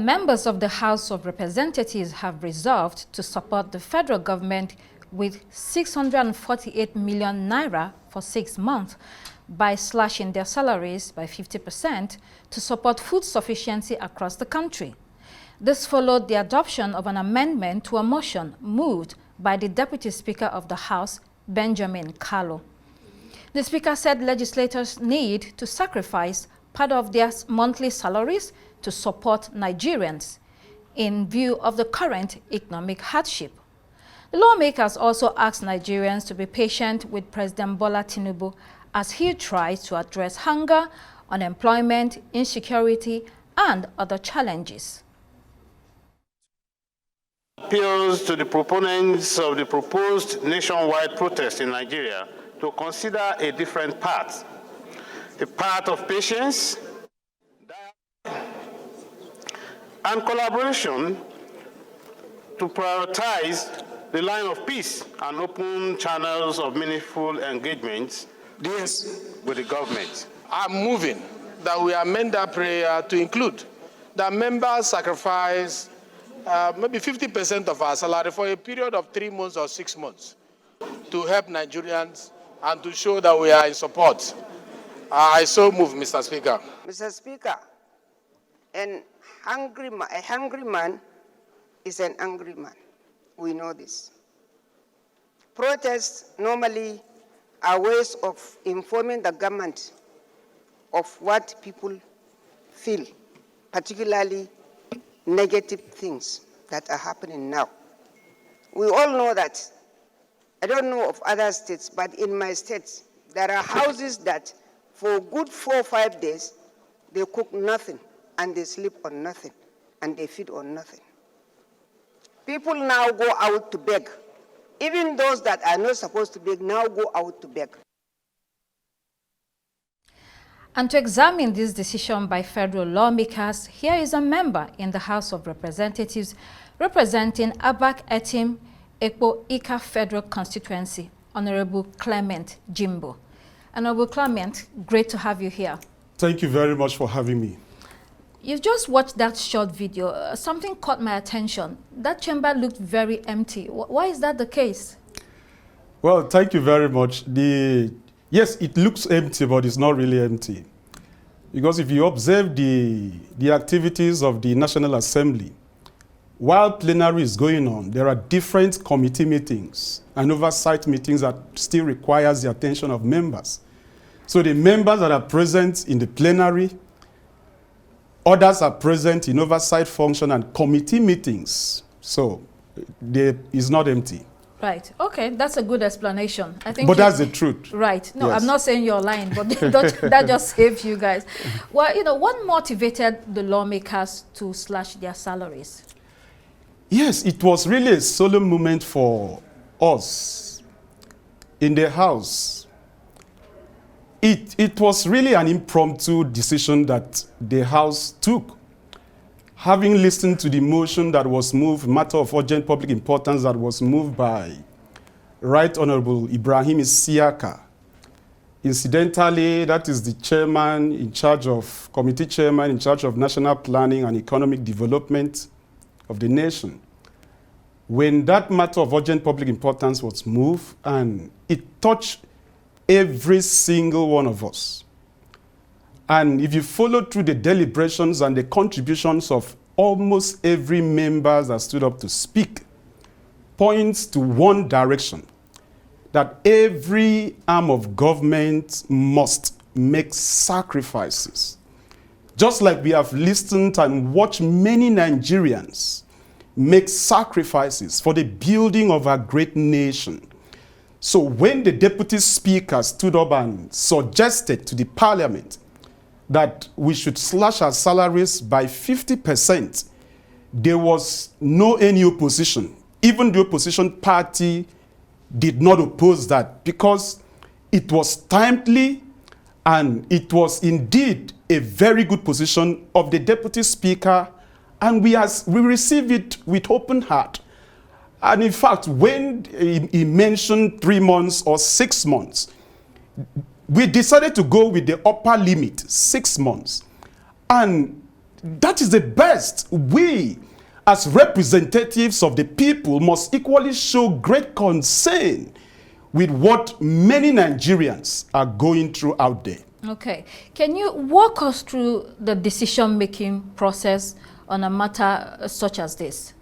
members of the House of Representatives have resolved to support the federal government with 648 million naira for 6 months by slashing their salaries by 50% to support food sufficiency across the country. This followed the adoption of an amendment to a motion moved by the Deputy Speaker of the House, Benjamin Kalu. The Speaker said legislators need to sacrifice part of their monthly salaries to support Nigerians in view of the current economic hardship. The lawmakers also asked Nigerians to be patient with President Bola Tinubu as he tries to address hunger, unemployment, insecurity, and other challenges. Appeals to the proponents of the proposed nationwide protest in Nigeria to consider a different path, a path of patience and collaboration to prioritize the line of peace and open channels of meaningful engagements with the government. I'm moving that we amend that prayer to include that members sacrifice maybe 50% of our salary for a period of 3 months or 6 months to help Nigerians and to show that we are in support. I so move, Mr. Speaker. Mr. Speaker, a hungry man is an angry man. We know this. Protests normally are ways of informing the government of what people feel, particularly negative things that are happening now. We all know that, I don't know of other states, but in my state, there are houses that for a good 4 or 5 days, they cook nothing and they sleep on nothing and they feed on nothing. People now go out to beg. Even those that are not supposed to beg now go out to beg. And to examine this decision by federal lawmakers, here is a member in the House of Representatives representing Abak, Etim, Ekpo, Ika Federal Constituency, Honorable Clement Jimbo. Honorable Clement, great to have you here. Thank you very much for having me. You've just watched that short video. Something caught my attention. That chamber looked very empty. Why is that the case? Well, thank you very much. Yes, it looks empty, but it's not really empty. Because if you observe the activities of the National Assembly, while plenary is going on, there are different committee meetings and oversight meetings that still requires the attention of members. So the members that are present in the plenary, others are present in oversight function and committee meetings. So it's not empty. Right. Okay, that's a good explanation. I think. But that's the truth. Right. No, yes. I'm not saying you're lying, but that just saves you guys. Well, what motivated the lawmakers to slash their salaries? Yes, it was really a solemn moment for us in the House. It was really an impromptu decision that the House took. Having listened to the motion that was moved, matter of urgent public importance that was moved by Right Honorable Ibrahim Isiaka. Incidentally, that is the chairman in charge of, committee chairman in charge of national planning and economic development of the nation. When that matter of urgent public importance was moved, and it touched every single one of us. And if you follow through the deliberations and the contributions of almost every member that stood up to speak, points to one direction, that every arm of government must make sacrifices. Just like we have listened and watched many Nigerians make sacrifices for the building of our great nation. So when the Deputy Speaker stood up and suggested to the Parliament that we should slash our salaries by 50%, there was no any opposition. Even the opposition party did not oppose that because it was timely and it was indeed a very good position of the Deputy Speaker, and we received it with open heart. And in fact, when he mentioned 3 months or 6 months, we decided to go with the upper limit, 6 months. And that is the best. We, as representatives of the people, must equally show great concern with what many Nigerians are going through out there. Okay. Can you walk us through the decision-making process on a matter such as this?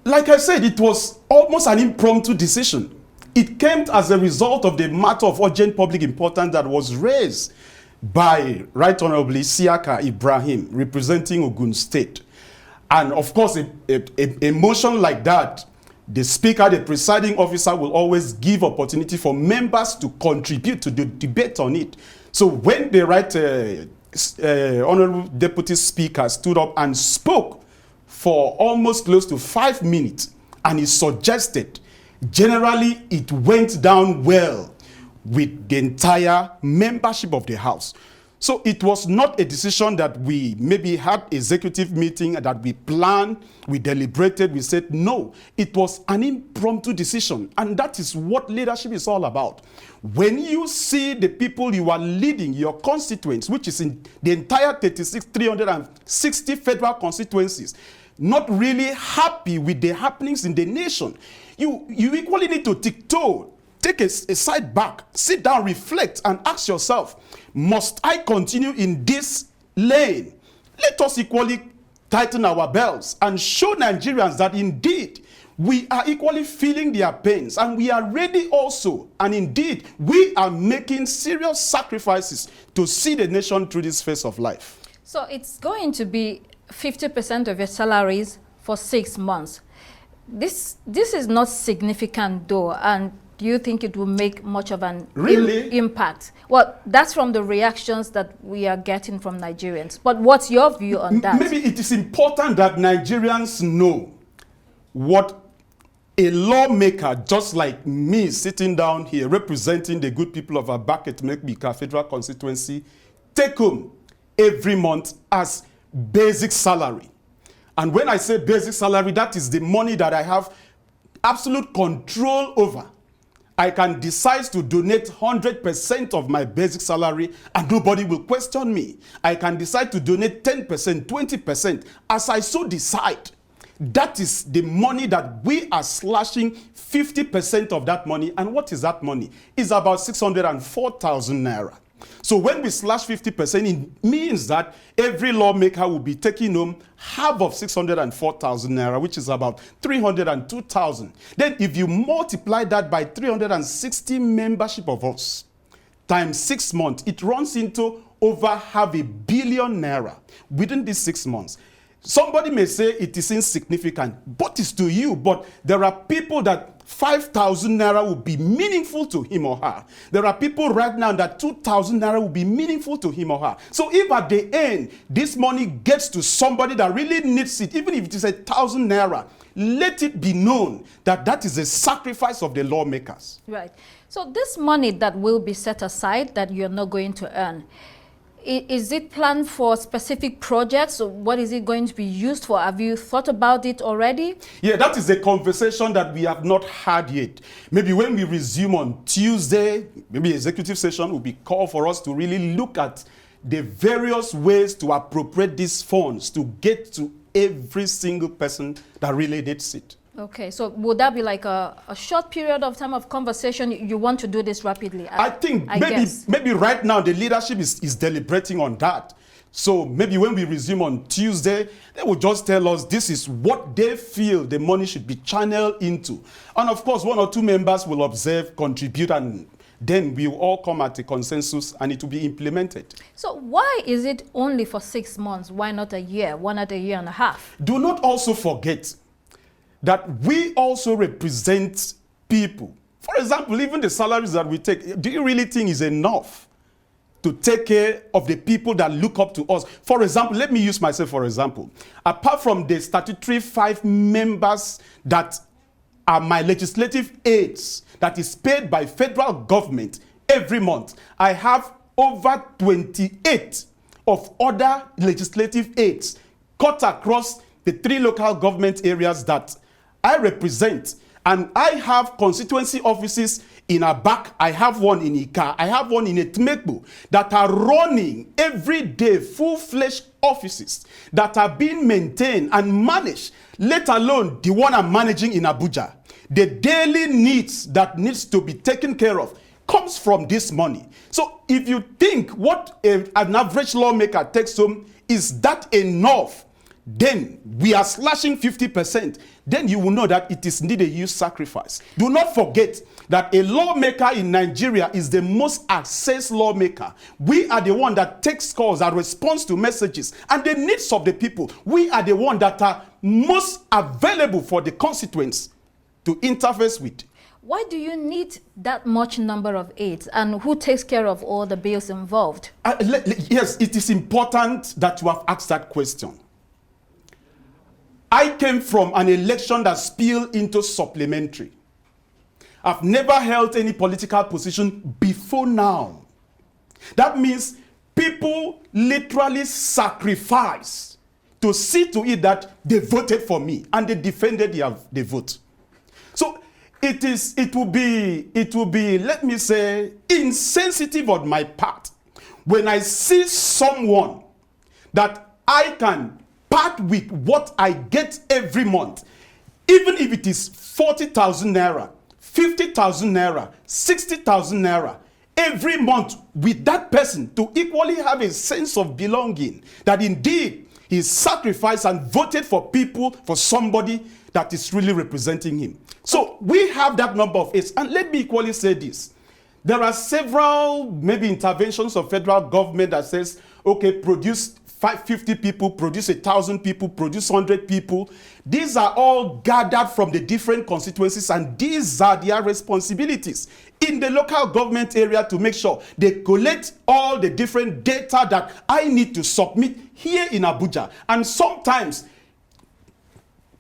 Like I said, it was almost an impromptu decision. It came as a result of the matter of urgent public importance that was raised by Right Honorably Siaka Ibrahim, representing Ogun State. And of course, a motion like that, the speaker, the presiding officer, will always give opportunity for members to contribute to the debate on it. So when the Honorable Deputy Speaker stood up and spoke for almost close to 5 minutes, and he suggested, generally it went down well with the entire membership of the House. So it was not a decision that we maybe had executive meeting that we planned, we deliberated, we said no. It was an impromptu decision, and that is what leadership is all about. When you see the people you are leading, your constituents, which is in the entire 360 federal constituencies, not really happy with the happenings in the nation, you equally need to tiptoe, take a side back, sit down, reflect, and ask yourself, must I continue in this lane? Let us equally tighten our belts and show Nigerians that indeed we are equally feeling their pains, and we are ready also, and indeed we are making serious sacrifices to see the nation through this phase of life. So it's going to be 50% of your salaries for 6 months. This is not significant though, and do you think it will make much of an impact? Well, that's from the reactions that we are getting from Nigerians. But what's your view on that? Maybe it is important that Nigerians know what a lawmaker just like me sitting down here representing the good people of Abak, Etim, federal constituency take home every month as basic salary. And when I say basic salary, that is the money that I have absolute control over. I can decide to donate 100% of my basic salary and nobody will question me. I can decide to donate 10%, 20% as I so decide. That is the money that we are slashing 50% of that money. And what is that money? It's about 604,000 naira. So when we slash 50%, it means that every lawmaker will be taking home half of 604,000 naira, which is about 302,000. Then if you multiply that by 360 membership of us, times 6 months, it runs into over 500 million naira within these 6 months. Somebody may say it is insignificant, but it's to you. But there are people that 5,000 naira will be meaningful to him or her. There are people right now that 2,000 naira will be meaningful to him or her. So if at the end, this money gets to somebody that really needs it, even if it is 1,000 naira, let it be known that that is a sacrifice of the lawmakers. Right. So this money that will be set aside that you're not going to earn, is it planned for specific projects, or what is it going to be used for? Have you thought about it already? Yeah, that is a conversation that we have not had yet. Maybe when we resume on Tuesday, maybe executive session will be called for us to really look at the various ways to appropriate these funds to get to every single person that really needs it. Okay, so would that be like a short period of time of conversation? You want to do this rapidly? I think maybe right now the leadership is deliberating on that. So maybe when we resume on Tuesday, they will just tell us this is what they feel the money should be channeled into. And of course, 1 or 2 members will observe, contribute, and then we will all come at a consensus and it will be implemented. So why is it only for 6 months? Why not a year? Why not a year and a half? Do not also forget that we also represent people. For example, even the salaries that we take, do you really think is enough to take care of the people that look up to us? For example, let me use myself for example. Apart from the statutory 5 members that are my legislative aides, that is paid by federal government every month, I have over 28 of other legislative aides cut across the 3 local government areas that I represent, and I have constituency offices in Abak, I have one in Ika, I have one in Etim, that are running every day full-fledged offices that are being maintained and managed, let alone the one I'm managing in Abuja. The daily needs that needs to be taken care of comes from this money. So if you think what an average lawmaker takes home is that enough, then we are slashing 50%, then you will know that it is indeed a huge sacrifice. Do not forget that a lawmaker in Nigeria is the most accessed lawmaker. We are the one that takes calls and responds to messages and the needs of the people. We are the one that are most available for the constituents to interface with. Why do you need that much number of aides, and who takes care of all the bills involved? Yes, it is important that you have asked that question. I came from an election that spilled into supplementary. I've never held any political position before now. That means people literally sacrifice to see to it that they voted for me and they defended their vote. So it will be, let me say, insensitive on my part when I see someone that I can part with what I get every month, even if it is 40,000 naira, 50,000 naira, 60,000 naira, every month with that person to equally have a sense of belonging, that indeed he sacrificed and voted for people, for somebody that is really representing him. So we have that number of aides. And let me equally say this. There are several maybe interventions of federal government that says, okay, produce 50 people, produce 1,000 people, produce 100 people. These are all gathered from the different constituencies, and these are their responsibilities in the local government area to make sure they collect all the different data that I need to submit here in Abuja. And sometimes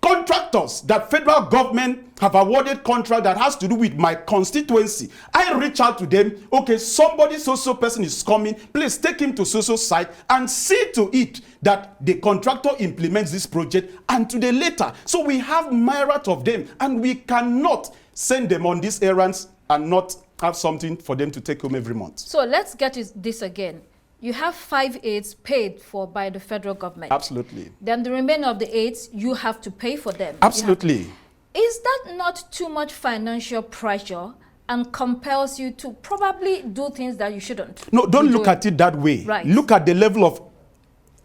contractors that federal government have awarded contract that has to do with my constituency, I reach out to them, okay, somebody so person is coming, please take him to so site and see to it that the contractor implements this project and to the later. So we have myriad of them, and we cannot send them on these errands and not have something for them to take home every month. So let's get this again. You have 5 aides paid for by the federal government. Absolutely. Then the remainder of the aides, you have to pay for them. Absolutely. Is that not too much financial pressure and compels you to probably do things that you shouldn't? No, don't look at it that way. Right. Look at the level of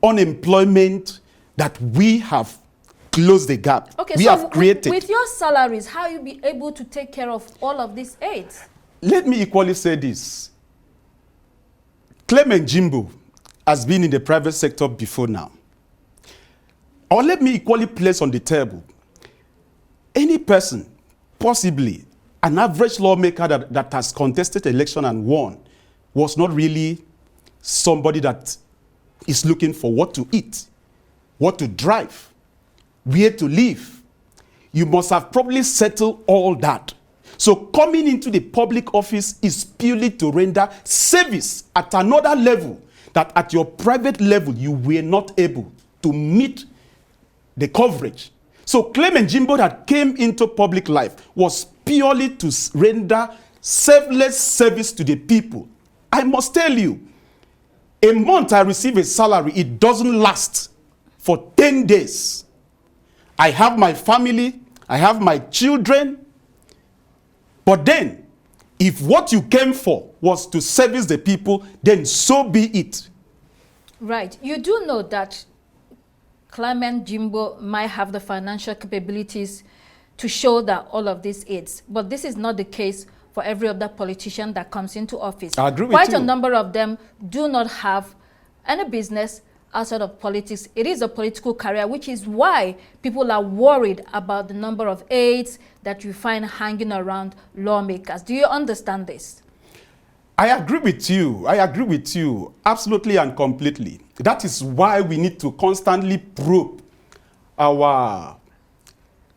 unemployment that we have closed the gap. Okay, we have created. With your salaries, how you be able to take care of all of these aides? Let me equally say this. Clement Jimbo has been in the private sector before now. Or let me equally place on the table, any person, possibly an average lawmaker that has contested election and won, was not really somebody that is looking for what to eat, what to drive, where to live. You must have probably settled all that. So coming into the public office is purely to render service at another level that at your private level you were not able to meet the coverage. So Clement Jimbo that came into public life was purely to render selfless service to the people. I must tell you, a month I receive a salary, it doesn't last for 10 days. I have my family, I have my children. But then, if what you came for was to service the people, then so be it. Right. You do know that Clement Jimbo might have the financial capabilities to show that all of these aids, but this is not the case for every other politician that comes into office. I agree with Quite you. a number of them do not have any business outside of politics. It is a political career, which is why people are worried about the number of aides that you find hanging around lawmakers. Do you understand this? I agree with you. I agree with you absolutely and completely. That is why we need to constantly probe our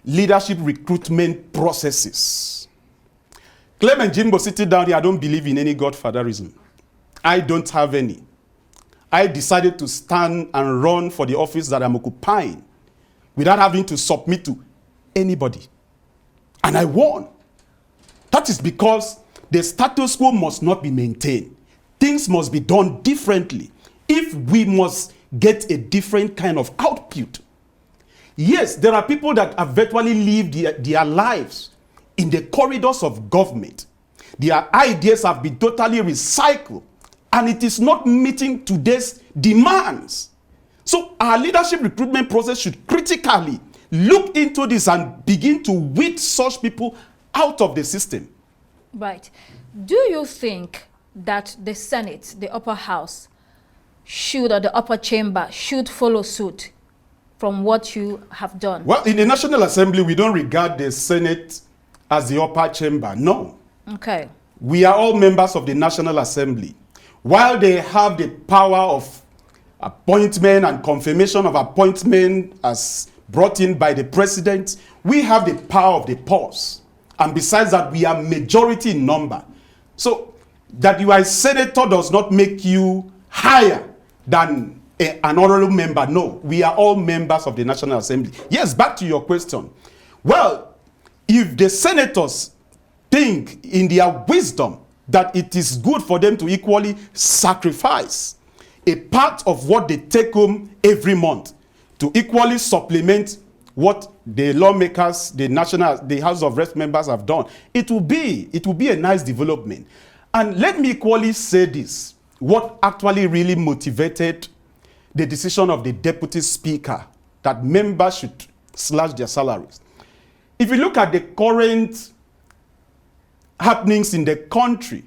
leadership recruitment processes. Clement Jimbo sitting down here, I don't believe in any godfatherism. I don't have any. I decided to stand and run for the office that I'm occupying without having to submit to anybody. And I won. That is because the status quo must not be maintained. Things must be done differently if we must get a different kind of output. Yes, there are people that have virtually lived their lives in the corridors of government. Their ideas have been totally recycled, and it is not meeting today's demands. So our leadership recruitment process should critically look into this and begin to weed such people out of the system. Right. Do you think that the Senate, the upper house, should, or the upper chamber, should follow suit from what you have done? Well, in the National Assembly, we don't regard the Senate as the upper chamber. No. Okay. We are all members of the National Assembly. While they have the power of appointment and confirmation of appointment as brought in by the president, we have the power of the purse. And besides that, we are majority in number. So that you are a senator does not make you higher than an honorable member. No, we are all members of the National Assembly. Yes, back to your question. Well, if the senators think in their wisdom that it is good for them to equally sacrifice a part of what they take home every month to equally supplement what the lawmakers, the House of Reps members have done, it will be a nice development. And let me equally say this, what actually really motivated the decision of the deputy speaker that members should slash their salaries. If you look at the current happenings in the country,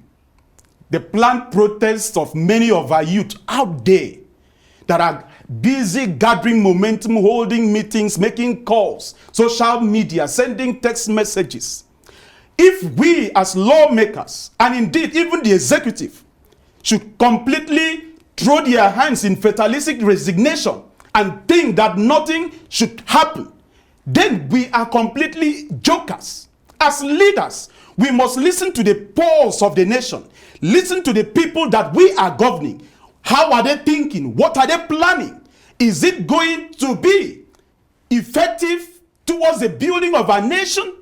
the planned protests of many of our youth out there that are busy gathering momentum, holding meetings, making calls, social media, sending text messages. If we as lawmakers, and indeed even the executive, should completely throw their hands in fatalistic resignation and think that nothing should happen, then we are completely jokers. As leaders, we must listen to the pulse of the nation, listen to the people that we are governing. How are they thinking? What are they planning? Is it going to be effective towards the building of our nation?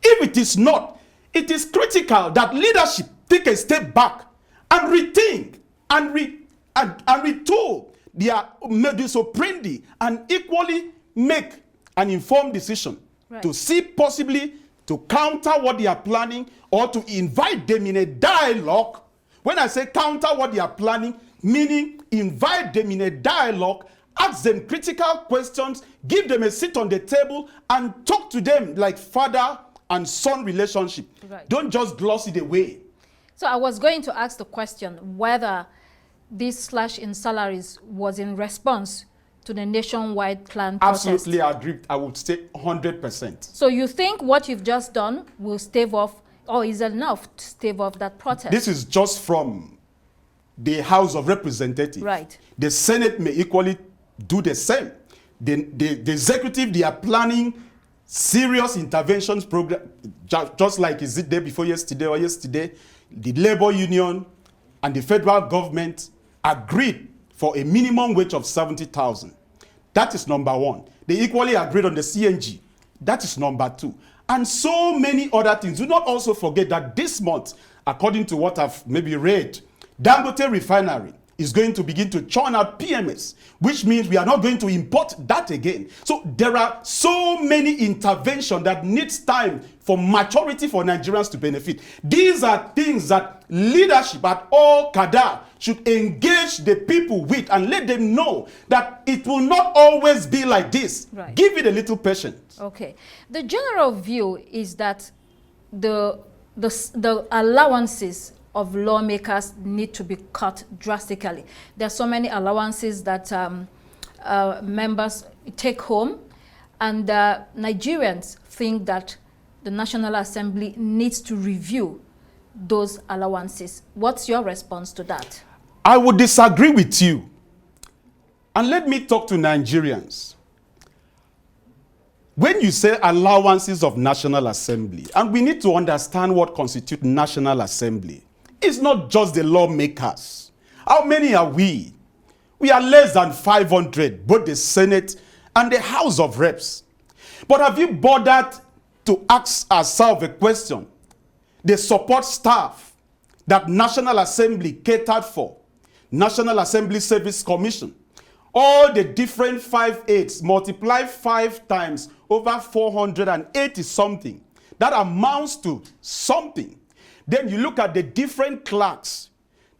If it is not, it is critical that leadership take a step back and rethink and retool their modus operandi and equally make an informed decision to see possibly to counter what they are planning or to invite them in a dialogue. When I say counter what they are planning, meaning invite them in a dialogue, ask them critical questions, give them a seat on the table, and talk to them like father and son relationship. Right. Don't just gloss it away. So I was going to ask the question whether this slash in salaries was in response to the nationwide plan protest. Absolutely agree. I would say 100%. So you think what you've just done will stave off, or is enough to stave off that protest? This is just from the House of Representatives. Right. The Senate may equally do the same. The executive, they are planning serious interventions program, just like is it day before yesterday or yesterday, the labor union and the federal government agreed for a minimum wage of 70,000. That is number one. They equally agreed on the CNG. That is number two. And so many other things. Do not also forget that this month, according to what I've maybe read, Dangote Refinery is going to begin to churn out PMS, which means we are not going to import that again. So there are so many interventions that needs time for maturity for Nigerians to benefit. These are things that leadership at all cadre should engage the people with and let them know that it will not always be like this. Right. Give it a little patience. Okay. The general view is that the allowances of lawmakers need to be cut drastically. There are so many allowances that members take home, and Nigerians think that the National Assembly needs to review those allowances. What's your response to that? I would disagree with you. And let me talk to Nigerians. When you say allowances of National Assembly, and we need to understand what constitutes National Assembly, it's not just the lawmakers. How many are we? We are less than 500, both the Senate and the House of Reps. But have you bothered to ask ourselves a question? the support staff that National Assembly catered for, National Assembly Service Commission, all the different 5/8 multiply 5 times over 480 something. That amounts to something. Then you look at the different clerks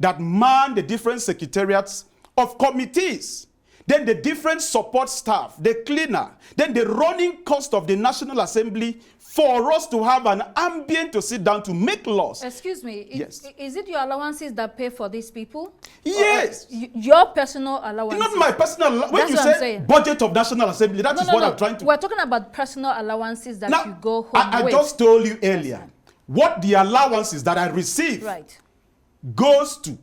that man the different secretariats of committees. Then the different support staff, the cleaner, then the running cost of the National Assembly for us to have an ambient to sit down to make laws. Excuse me, Yes. Is it your allowances that pay for these people? Yes. Your personal allowances? Not my personal, when That's you what I'm say saying. budget of National Assembly, that is what I'm trying to... We're talking about personal allowances that Now, you go home I with. just told you earlier, what the allowances that I receive Right. goes to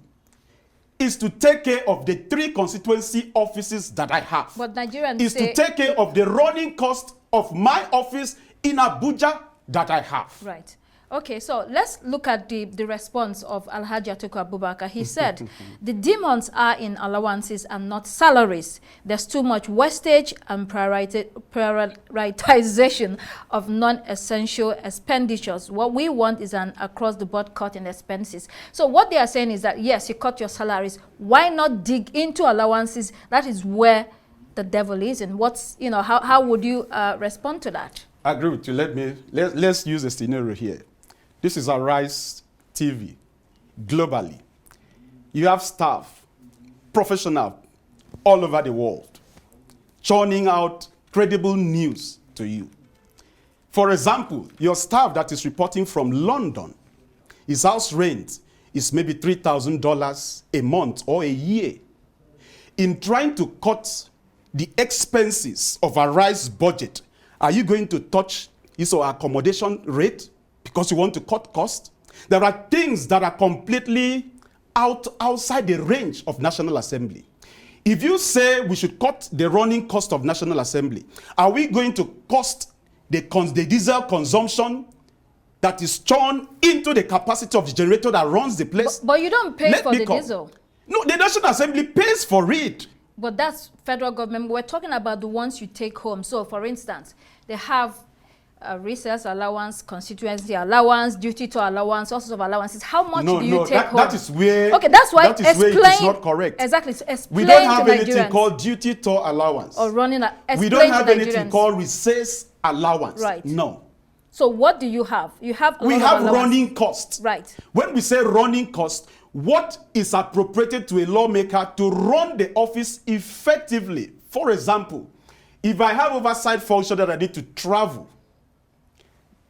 is to take care of the 3 constituency offices that I have. But Nigerians is say... to take care of the running cost of my office in Abuja that I have. Right. Okay, so let's look at the response of Alhaji Atiku Abubakar. He said, the demons are in allowances and not salaries. There's too much wastage and prioritization of non-essential expenditures. What we want is an across-the-board cut in expenses. So what they are saying is that, yes, you cut your salaries. Why not dig into allowances? That is where the devil is. And what's, you know, how would you respond to that? I agree with you. Let's use a scenario here. This is Arise TV, globally. You have staff, professional, all over the world, churning out credible news to you. For example, your staff that is reporting from London, his house rent is maybe $3,000 a month or a year. In trying to cut the expenses of Arise budget, are you going to touch his or accommodation rate because you want to cut cost? There are things that are completely outside the range of National Assembly. If you say we should cut the running cost of National Assembly, are we going to cost the diesel consumption that is churned into the capacity of the generator that runs the place? But you don't pay for the diesel. No, the National Assembly pays for it. But that's federal government. We're talking about the ones you take home. So, for instance, they have recess allowance, constituency allowance, duty to allowance, all sorts of allowances. How much do you take home? That is where. Okay, that's why. That is where it is not correct. Exactly. So we don't have to anything Nigerians called duty to allowance. or running. We don't have anything called recess allowance. Right. No. So what do you have? You have. We have running costs. Right. When we say running costs, what is appropriated to a lawmaker to run the office effectively? For example, if I have oversight function that I need to travel,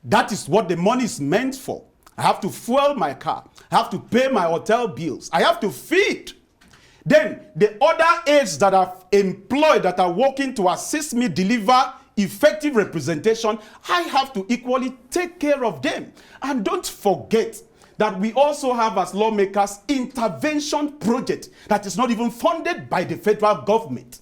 that is what the money is meant for. I have to fuel my car. I have to pay my hotel bills. I have to feed. Then the other aides that I've employed that are working to assist me deliver effective representation, I have to equally take care of them. And don't forget that we also have as lawmakers intervention project that is not even funded by the federal government.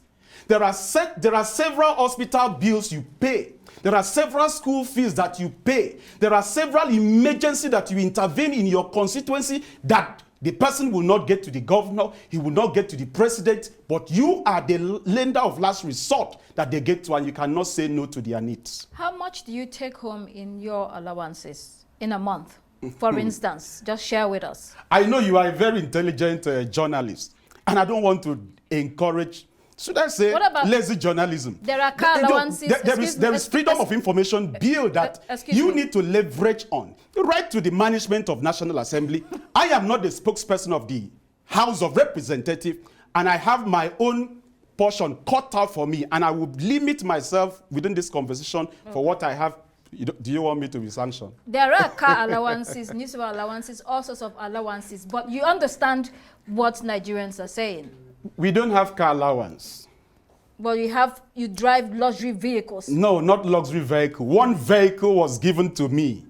There are several hospital bills you pay. There are several school fees that you pay. There are several emergencies that you intervene in your constituency that the person will not get to the governor, he will not get to the president, but you are the lender of last resort that they get to, and you cannot say no to their needs. How much do you take home in your allowances in a month? For instance, just share with us. I know you are a very intelligent journalist, and I don't want to encourage, should I say, lazy journalism. There are car allowances. There is freedom of information bill that you need to leverage on. Right to the management of National Assembly. I am not the spokesperson of the House of Representatives, and I have my own portion cut out for me, and I will limit myself within this conversation for what I have. Do you want me to be sanctioned? There are car allowances, newspaper allowances, all sorts of allowances, but you understand what Nigerians are saying. We don't have car allowance. Well, you drive luxury vehicles. No, not luxury vehicle. One vehicle was given to me,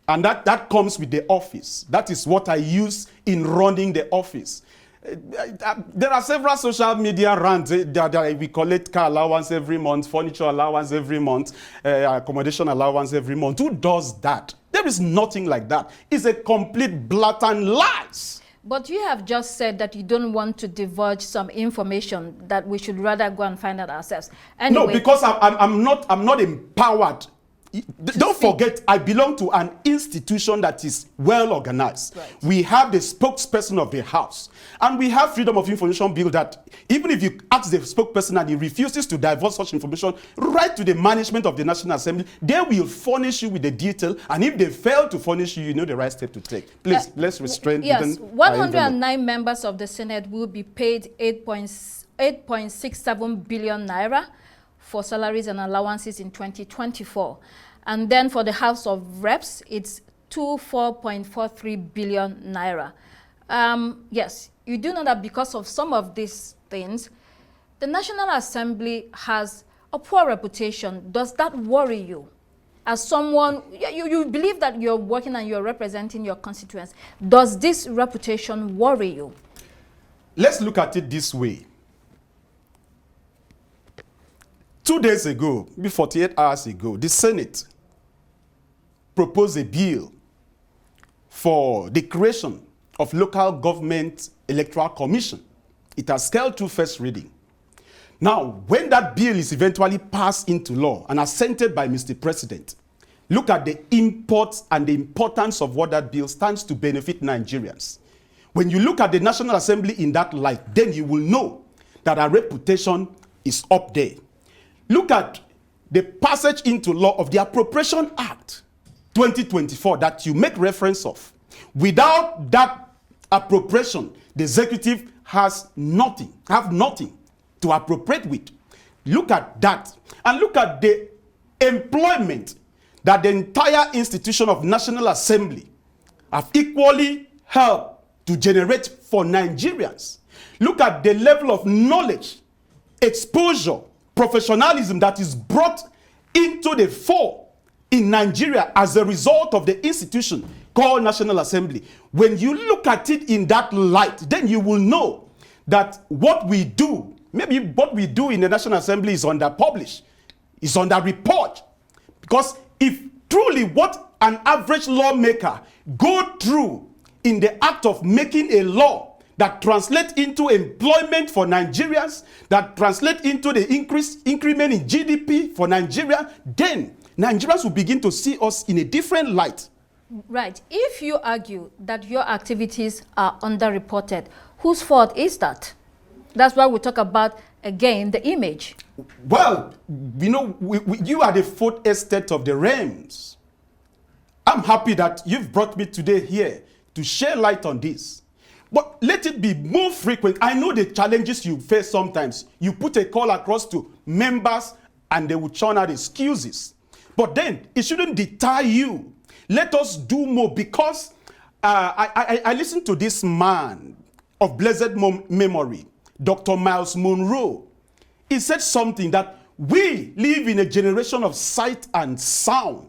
and that comes with the office. That is what I use in running the office. There are several social media rants that we collect car allowance every month, furniture allowance every month, accommodation allowance every month. Who does that? There is nothing like that. It's a complete blatant lies. But you have just said that you don't want to divulge some information that we should rather go and find out ourselves. Anyway, No, because I'm not empowered don't forget, I belong to an institution that is well organized. Right. We have the spokesperson of the House, and we have freedom of information bill that even if you ask the spokesperson and he refuses to divulge such information, right to the management of the National Assembly, they will furnish you with the detail, and if they fail to furnish you, you know the right step to take. Please, let's restrain. Yes, 109 members of the Senate will be paid 8.67 billion naira for salaries and allowances in 2024. And then for the House of Reps, it's 4.43 billion naira. Yes, you do know that because of some of these things, the National Assembly has a poor reputation. Does that worry you? As someone, you believe that you're working and you're representing your constituents. Does this reputation worry you? Let's look at it this way. 2 days ago, maybe 48 hours ago, the Senate proposed a bill for the creation of local government electoral commission. It has scaled through first reading. Now, when that bill is eventually passed into law and assented by Mr. President, look at the import and the importance of what that bill stands to benefit Nigerians. When you look at the National Assembly in that light, then you will know that our reputation is up there. Look at the passage into law of the Appropriation Act 2024 that you make reference of. Without that appropriation, the executive have nothing to appropriate with. Look at that. And look at the employment that the entire institution of National Assembly have equally helped to generate for Nigerians. Look at the level of knowledge, exposure, professionalism that is brought into the fore in Nigeria as a result of the institution called National Assembly. When you look at it in that light, then you will know that what we do, maybe what we do in the National Assembly is under-published, is under-report. Because if truly what an average lawmaker go through in the act of making a law that translate into employment for Nigerians, that translate into the increment in GDP for Nigeria, then Nigerians will begin to see us in a different light. Right. If you argue that your activities are underreported, whose fault is that? That's why we talk about, again, the image. Well, you know, you are the fourth estate of the realms. I'm happy that you've brought me today here to share light on this. But let it be more frequent. I know the challenges you face sometimes. You put a call across to members and they will churn out excuses. But then it shouldn't deter you. Let us do more, because I listened to this man of blessed memory, Dr. Miles Monroe. He said something that we live in a generation of sight and sound.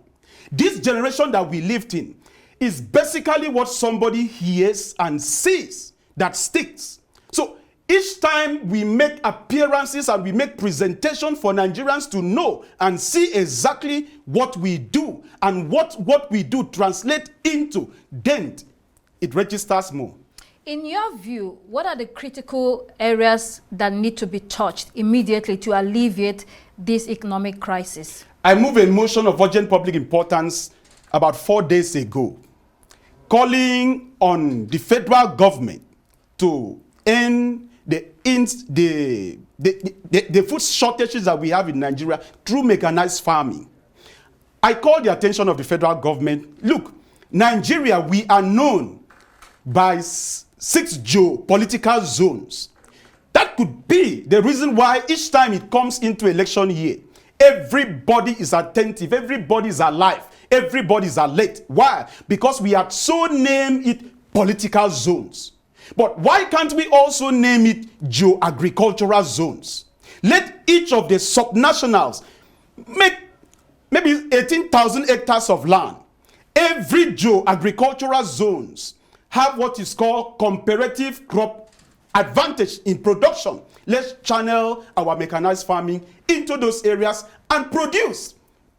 This generation that we lived in is basically what somebody hears and sees that sticks. So each time we make appearances and we make presentation for Nigerians to know and see exactly what we do and what we do translate into, then it registers more. In your view, what are the critical areas that need to be touched immediately to alleviate this economic crisis? I moved a motion of urgent public importance about 4 days ago, calling on the federal government to end the food shortages that we have in Nigeria through mechanized farming. I call the attention of the federal government. Look, Nigeria, we are known by 6 geopolitical zones. That could be the reason why each time it comes into election year, everybody is attentive, everybody is alive, everybody is alert. Why? Because we have so named it political zones. But why can't we also name it geo-agricultural zones? Let each of the subnationals make maybe 18,000 hectares of land. Every geo-agricultural zones have what is called comparative crop advantage in production. Let's channel our mechanized farming into those areas and produce.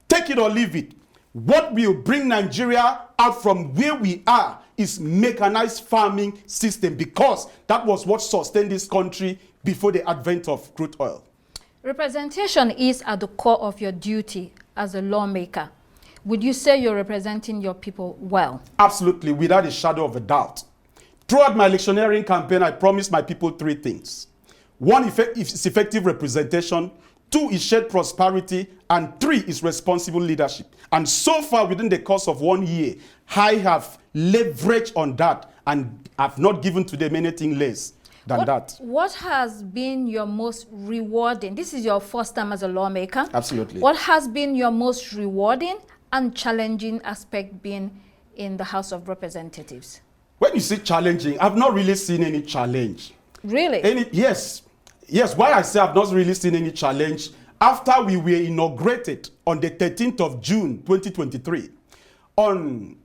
Take it or leave it. What will bring Nigeria out from where we are is mechanized farming system, because that was what sustained this country before the advent of crude oil. Representation is at the core of your duty as a lawmaker. Would you say you're representing your people well? Absolutely, without a shadow of a doubt. Throughout my electioneering campaign, I promised my people 3 things. 1 is effective representation, 2 is shared prosperity, and 3 is responsible leadership. And so far, within the course of 1 year, I have leveraged on that and have not given to them anything less than that. What has been your most rewarding? This is your first time as a lawmaker. Absolutely. What has been your most rewarding and challenging aspect been in the House of Representatives? When you say challenging, I've not really seen any challenge. Really? Yes. Why I say I've not really seen any challenge, after we were inaugurated on the 13th of June, 2023, on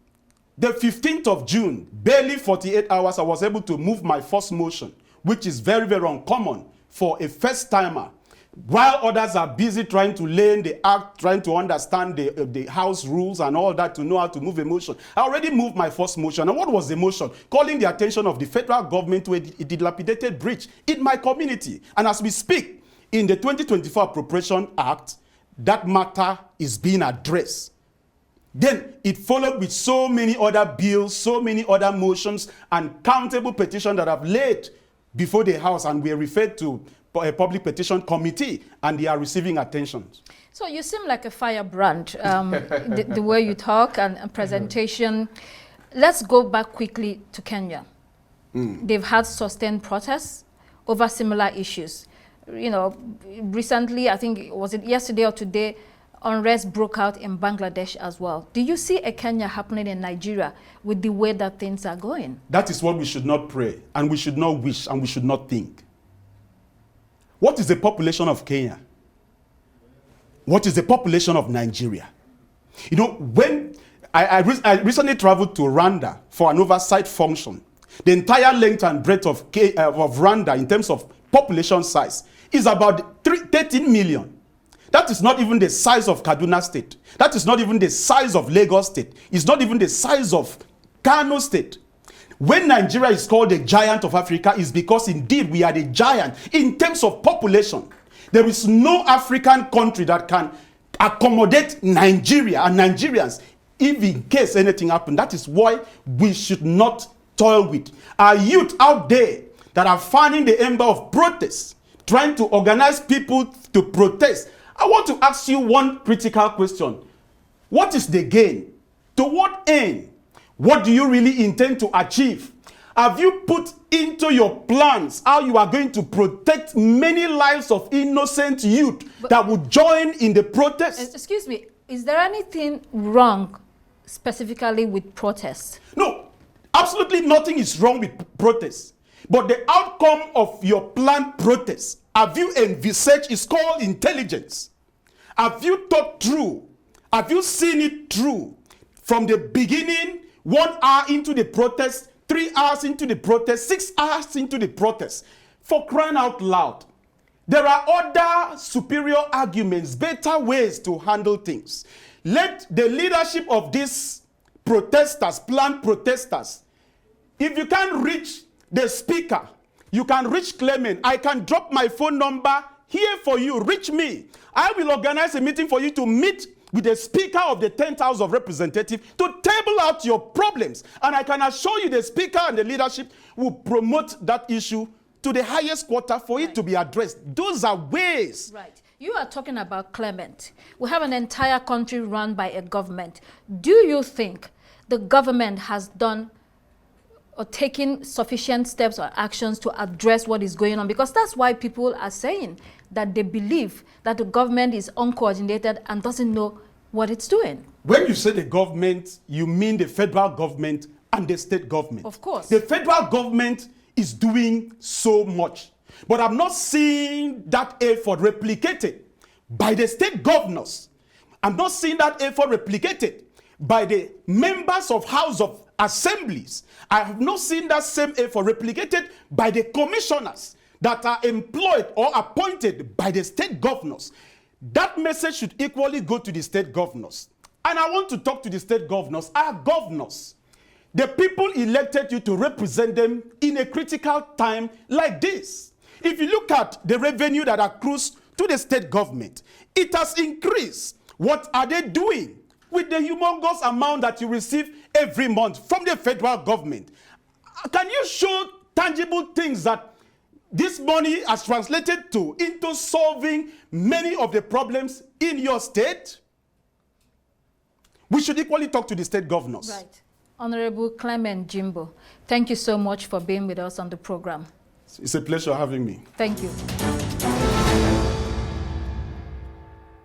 the 15th of June, barely 48 hours, I was able to move my first motion, which is very, very uncommon for a first-timer. While others are busy trying to learn the act, trying to understand the House rules and all that to know how to move a motion, I already moved my first motion. And what was the motion? Calling the attention of the federal government to a dilapidated breach in my community. And as we speak, in the 2024 Appropriation Act, that matter is being addressed. Then it followed with so many other bills, so many other motions, and countable petitions that have laid before the House and were referred to a public petition committee, and they are receiving attention. So you seem like a firebrand, the way you talk and presentation. Let's go back quickly to Kenya. They've had sustained protests over similar issues. You know, recently, I think, was it yesterday or today, unrest broke out in Bangladesh as well. Do you see a Kenya happening in Nigeria with the way that things are going? That is what we should not pray, and we should not wish, and we should not think. What is the population of Kenya? What is the population of Nigeria? You know, when I recently traveled to Rwanda for an oversight function, the entire length and breadth of Rwanda in terms of population size is about 13 million. That is not even the size of Kaduna State. That is not even the size of Lagos State. It's not even the size of Kano State. When Nigeria is called the giant of Africa, is because indeed we are the giant in terms of population. There is no African country that can accommodate Nigeria and Nigerians if in case anything happens. That is why we should not toil with our youth out there that are fanning the ember of protest, trying to organize people to protest. I want to ask you one critical question. What is the gain? To what end? What do you really intend to achieve? Have you put into your plans how you are going to protect many lives of innocent youth that would join in the protest? Excuse me, is there anything wrong specifically with protests? No, absolutely nothing is wrong with protests. But the outcome of your planned protest, have you envisaged, is called intelligence. Have you thought through? Have you seen it through? From the beginning, 1 hour into the protest, 3 hours into the protest, 6 hours into the protest. For crying out loud, there are other superior arguments, better ways to handle things. Let the leadership of these protesters, planned protesters, if you can't reach the speaker, you can reach Clement. I can drop my phone number here for you. Reach me. I will organize a meeting for you to meet with the Speaker of the 10th House of Representatives to table out your problems. And I can assure you the Speaker and the leadership will promote that issue to the highest quarter for it to be addressed. Those are ways. Right. You are talking about Clement. We have an entire country run by a government. Do you think the government has done or taken sufficient steps or actions to address what is going on? Because that's why people are saying that they believe that the government is uncoordinated and doesn't know what it's doing. When you say the government, you mean the federal government and the state government. Of course. The federal government is doing so much. But I'm not seeing that effort replicated by the state governors. I'm not seeing that effort replicated by the members of House of Assemblies. I have not seen that same effort replicated by the commissioners that are employed or appointed by the state governors. That message should equally go to the state governors. And I want to talk to the state governors, our governors. The people elected you to represent them in a critical time like this. If you look at the revenue that accrues to the state government, it has increased. What are they doing with the humongous amount that you receive every month from the federal government? Can you show tangible things that this money has translated into solving many of the problems in your state? We should equally talk to the state governors. Right. Honorable Clement Jimbo, thank you so much for being with us on the program. It's a pleasure having me. Thank you.